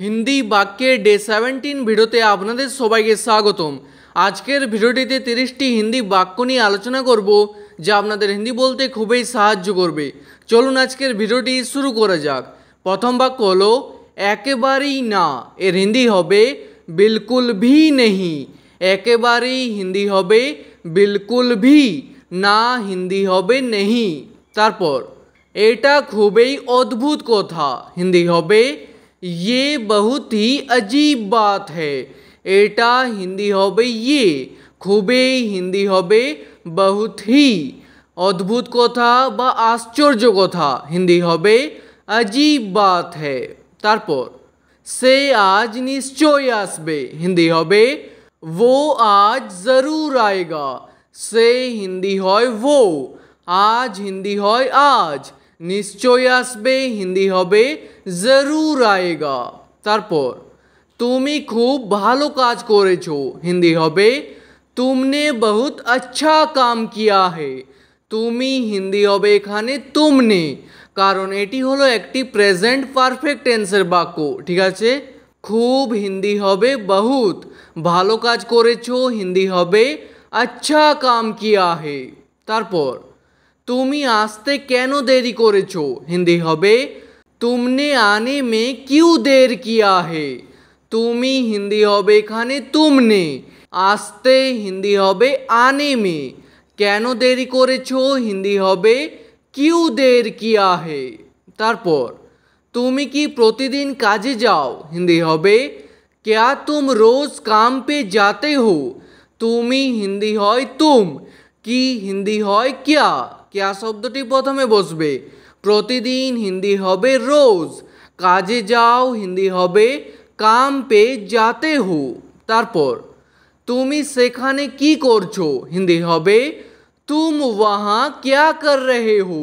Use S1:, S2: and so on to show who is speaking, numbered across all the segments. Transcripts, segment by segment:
S1: हिंदी वाक्य डे 17 भिडियोते आपनादेर सबाइके स्वागतम। आजकेर भिडियोटिते 30टी हिंदी वाक्य निये आलोचना करब जा आपनादेर हिंदी बोलते खूबई साहाज्य करबे। चलुन आजकेर भिडियोटी शुरू करा जाक। प्रथम वाक्य हलो एकेबारेई ना, एर हिंदी हबे बिल्कुल भी नहीं। एकेबारेई हिंदी हबे बिल्कुल भी, ना हिंदी हबे नहीं। तारपर एटा खूबई अद्भुत कथा, हिंदी हबे ये बहुत ही अजीब बात है। एटा हिंदी हबे ये, खूबई हिंदी हबे बहुत ही। अद्भुत कथा बा आश्चर्य कथा हिंदी हबे अजीब बात है। तारपर से आज निश्चय आसबे, हिंदी हबे वो आज जरूर आएगा। से हिंदी हय वो, आज हिंदी हय आज। निश्चय आसबे हिंदी हबे जरूर आएगा। तारपर तुमी खूब भालो काज करेछो, हिंदी हबे तुमने बहुत अच्छा काम किया है। तुमी हिंदी हबे एखाने तुमने, कारण एटी हलो एकटी प्रेजेंट पारफेक्ट टेंसर वाक्य, ठीक आछे। खूब हिंदी हबे बहुत, भालो काज करेछो हिंदी हबे अच्छा काम किया है। तारपर तुमी आसते केनो देरी करेछो, हिंदी हबे तुमने आने में क्यों देर किया है। तुमी हिंदी हबे एखाने तुमने, आसते हिंदी हबे आने में, केनो देरी करेछो हिंदी हबे क्यों देर किया है। तारपर तुमी की प्रतिदिन काजे जाओ, हिंदी हबे क्या तुम रोज काम पे जाते हो। तुमी हिंदी हय तुम, की हिंदी हय क्या। क्या शब्दटी प्रथमे बसबे। प्रतिदिन हिंदी हबे रोज, काजे जाओ हिंदी हबे काम पे जाते हो। तारपर तुमी सेखाने की करछो, हिंदी हबे तुम वहाँ क्या कर रहे हो।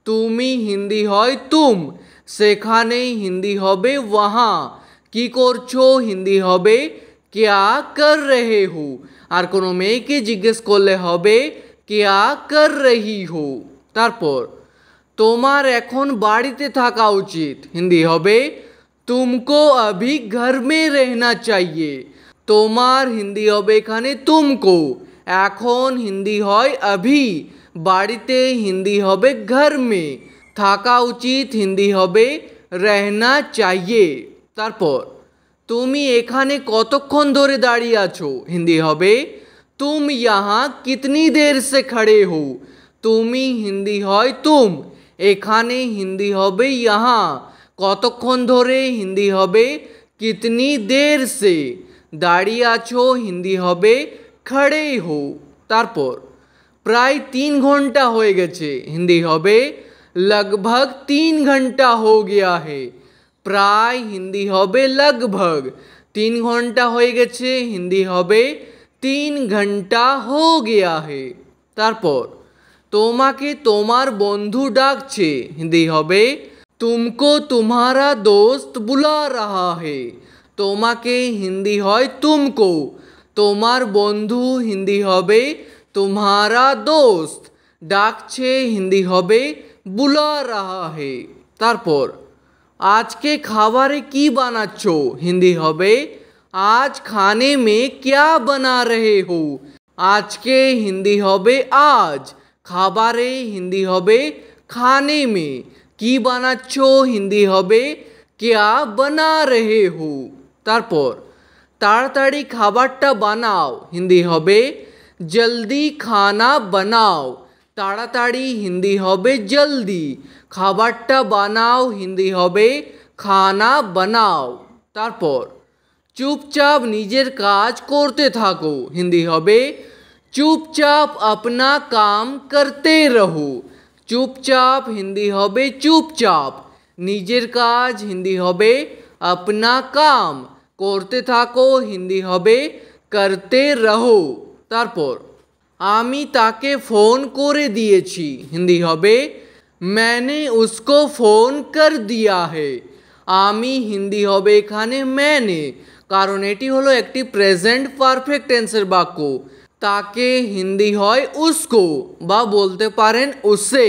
S1: तुमी हिंदी हय तुम, सेखाने हिंदी हबे वहाँ, की करछो हिंदी हबे क्या कर रहे हो। और कोनो मेयेके जिज्ञेस करले हबे क्या कर रही हो। तारपर तोमार एखन बाड़ीते थाका उचित, हिंदी हबे तुमको अभी घर में रहना चाहिए। तोमार हिंदी हबे एखाने तुमको, एखन हिंदी हय अभी, बाड़ीते हिंदी हबे घर में, थाका उचित हिंदी हबे रहना चाहिए। तारपर तुमी एखाने कतक्षण धरे दाड़िये आछो, हिंदी हबे तुम यहाँ कितनी देर से खड़े हो। तुमी हिंदी हय तुम, एखाने हिंदी हबे यहाँ, कतक्षण धरे हिंदी हबे कितनी देर से, दाड़िये आछो हिंदी हबे खड़े हो। तारपर प्राय 3 घंटा होये गेछे, हिंदी हबे लगभग 3 घंटा हो गया है। प्राय हिंदी हबे लगभग, 3 घंटा होये गेछे हिंदी हबे 3 घंटा हो गया है। तारपर तोमाके तोमार बंधु डाकछे, हिंदी हबे तुमको तुम्हारा दोस्त बुला रहा है। तोमाके हिंदी हय तुमको, तोमार बंधु हिंदी हबे तुम्हारा दोस्त, डाकछे हिंदी हबे बुला रहा है। तारपर आज के खाबारे की बानाच्छो, हिंदी हबे आज खाने में क्या बना रहे हो। आज के हिंदी हबे आज, खाबारे हिंदी हबे खाने में, की बानाच्छो हिंदी हबे क्या बना रहे हो। तारपर ताड़ाताड़ी खाबारटा बानाओ, हिंदी हबे जल्दी खाना बनाओ। ताड़ाताड़ी हिंदी हबे जल्दी, खाबारटा बानाओ हिंदी हबे खाना बनाओ। तारपर चुपचाप निजेर काज करते थाको, हिंदी हबे चुपचाप अपना काम करते रहो। चुपचाप हिंदी हबे चुपचाप, निजेर काज हिंदी हबे अपना काम, करते थाको हिंदी हबे करते रहो। तारपर आमी ताके फोन करे दिएछि, हिंदी हबे मैंने उसको फोन कर दिया है। आमी हिंदी हबे एखाने मैंने, कारण एटी हलो एकटी प्रेजेंट पारफेक्ट टेंसर वाक्य। ताके हिंदी हय उसको, बा बोलते पारेन उसे।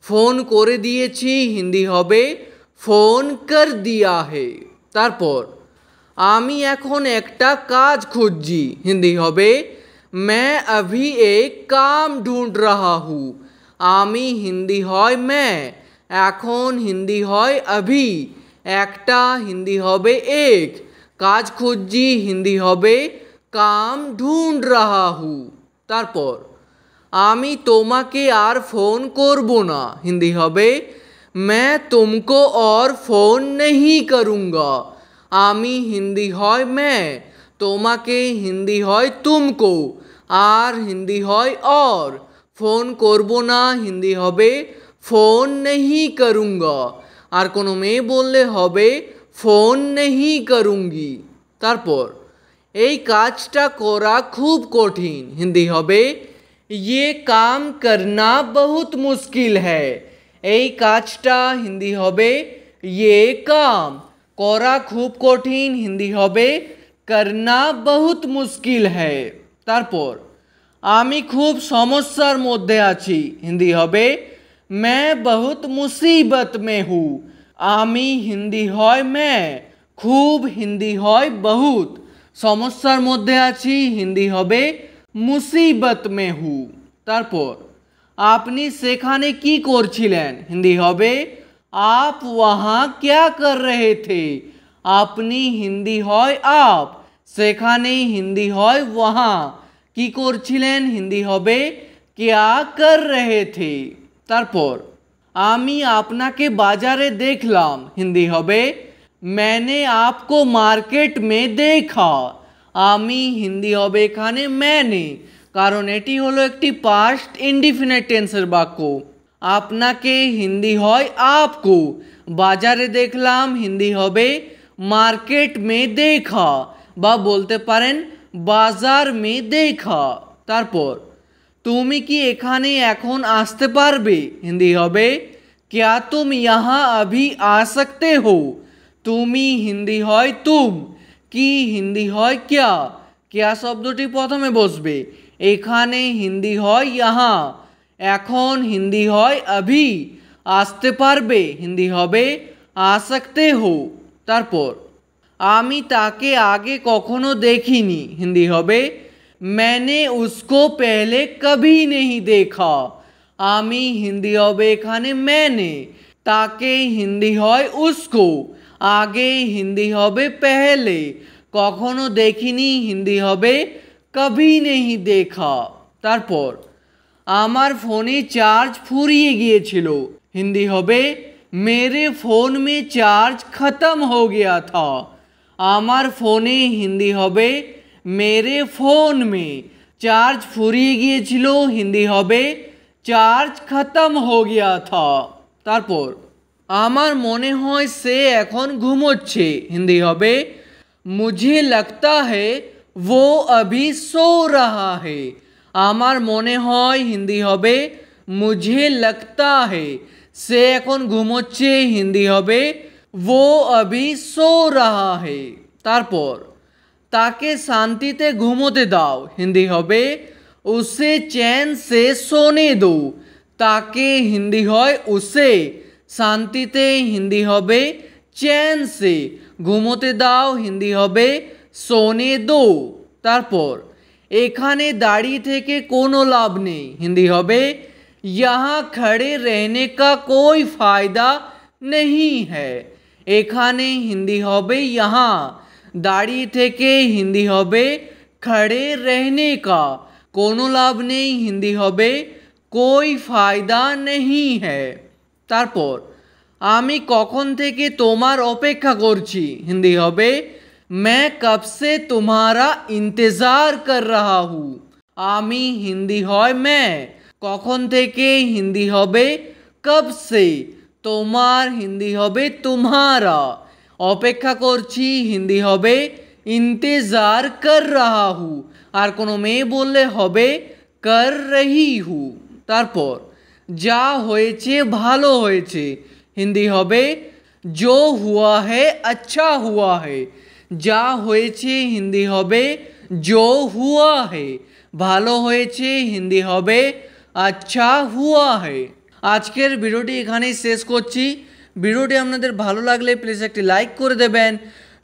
S1: फोन करे दिएछि हिंदी हबे फोन कर दिया है। তারপর আমি এখন একটা কাজ খুঁজছি, হিন্দি হবে मैं अभी एक काम ढूंढ रहा हूँ। আমি হিন্দি হয় मैं, এখন হিন্দি হয় अभी, একটা হিন্দি হবে एक, কাজ খুঁজছি হিন্দি হবে काम ढूंढ रहा हूँ। তারপর আমি তোমাকে আর ফোন করব না, হিন্দি হবে मैं तुमको और फ़ोन नहीं करूँगा। আমি হিন্দি হয় मैं, তোমাকে হিন্দি হয় तुमको, আর হিন্দি হয় और, ফোন করব না হিন্দি হবে फ़ोन नहीं करूँगा, আর কোনো মেয়ে বললে হবে फ़ोन नहीं करूँगी। তারপর এই কাজটা করা খুব কঠিন, হিন্দি হবে ये काम करना बहुत मुश्किल है। এই কাজটা হিন্দি হবে ये काम, করা খুব কঠিন হিন্দি হবে करना बहुत मुश्किल है। তারপর আমি খুব সমস্যার মধ্যে আছি, হিন্দি হবে मैं बहुत मुसीबत में हूँ। আমি হিন্দি হয় मैं, খুব হিন্দি হয় बहुत, সমস্যার মধ্যে আছি হিন্দি হবে মুসিবত মে হু। তারপর আপনি সেখানে কি করছিলেন, হিন্দি হবে आप वहाँ क्या कर रहे थे। আপনি হিন্দি হয় आप, সেখানে হিন্দি হয় वहाँ, কি করছিলেন হিন্দি হবে क्या कर रहे थे। তারপর আমি আপনাকে বাজারে দেখলাম, হিন্দি হবে मैंने आपको मार्केट में देखा। আমি হিন্দি হবে এখানে मैंने, কারণ এটি হলো একটি পাস্ট ইনডিফিনিট টেন্সের বাক্য। আপনাকে হিন্দি হয় आपको, বাজারে দেখলাম হিন্দি হবে মার্কেট মে দেখা, বা বলতে পারেন বাজার মে দেখা। তারপর তুমি কি এখানে এখন আসতে পারবে, হিন্দি হবে क्या तुम यहाँ अभी आ सकते हो। তুমি হিন্দি হয় तुम, কি হিন্দি হয় क्या, क्या শব্দটি প্রথমে বসবে, এখানে হিন্দি হয় यहाँ, এখন হিন্দি হয় अभी, আসতে পারবে হিন্দি হবে आ सकते हो। তারপর আমি তাকে আগে কখনো দেখিনি, হিন্দি হবে मैंने उसको पहले कभी नहीं देखा। আমি হিন্দি হবে এখানে मैंने, তাকে হিন্দি হয় उसको, আগে হিন্দি হবে पहले, কখনো দেখিনি হিন্দি হবে कभी नहीं देखा। তারপর আমার ফোনে চার্জ ফুরিয়ে গিয়েছিল, হিন্দি হবে मेरे फ़ोन में चार्ज ख़त्म हो गया था। আমার ফোনে হিন্দি হবে मेरे फ़ोन में, চার্জ ফুরিয়ে গিয়েছিল হিন্দি হবে চার্জ খতম हो गया था। তারপর আমার মনে হয় সে এখন ঘুমোচ্ছে, হিন্দি হবে मुझे लगता है वो अभी सो रहा है। আমার মনে হয় হিন্দি হবে मुझे लगता है, সে এখন ঘুমোচ্ছে হিন্দি হবে वो अभी सो रहा है। তারপর তাকে শান্তিতে ঘুমোতে দাও, হিন্দি হবে उसे चैन से सोने दो। তাকে হিন্দি হয় उसे, শান্তিতে হিন্দি হবে चैन से, ঘুমোতে দাও হিন্দি হবে सोने दो। তারপর এখানে দাঁড়িয়ে থেকে কোনো লাভ নেই, হিন্দি হবে यहाँ खड़े रहने का कोई फायदा नहीं है। এখানে হিন্দি হবে यहाँ, দাঁড়িয়ে থেকে হিন্দি হবে खड़े रहने का, কোনো লাভ নেই হিন্দি হবে कोई फायदा नहीं है। তারপর আমি কখন থেকে তোমার অপেক্ষা করছি, হিন্দি হবে मैं कब से तुम्हारा इंतज़ार कर रहा हूँ। আমি হিন্দি হয় मैं, কখন থেকে হিন্দি হবে कब से, তোমার হিন্দি হবে तुम्हारा, অপেক্ষা করছি হিন্দি হবে इंतज़ार कर रहा हूँ, আর কোনো মেয়ে বললে হবে कर रही हूँ। তারপর যা হয়েছে ভালো হয়েছে, হিন্দি হবে जो हुआ है अच्छा हुआ है। যা হয়েছে হিন্দি হবে जो हुआ है, ভালো হয়েছে হিন্দি হবে अच्छा हुआ है। আজকের ভিডিওটি এখানেই শেষ করছি। ভিডিওটি আপনাদের ভালো লাগলে প্লিজ একটি লাইক করে দেবেন।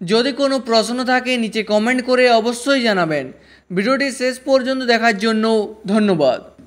S1: যদি কোনো প্রশ্ন থাকে নিচে কমেন্ট করে অবশ্যই জানাবেন। ভিডিওটি শেষ পর্যন্ত দেখার জন্য ধন্যবাদ।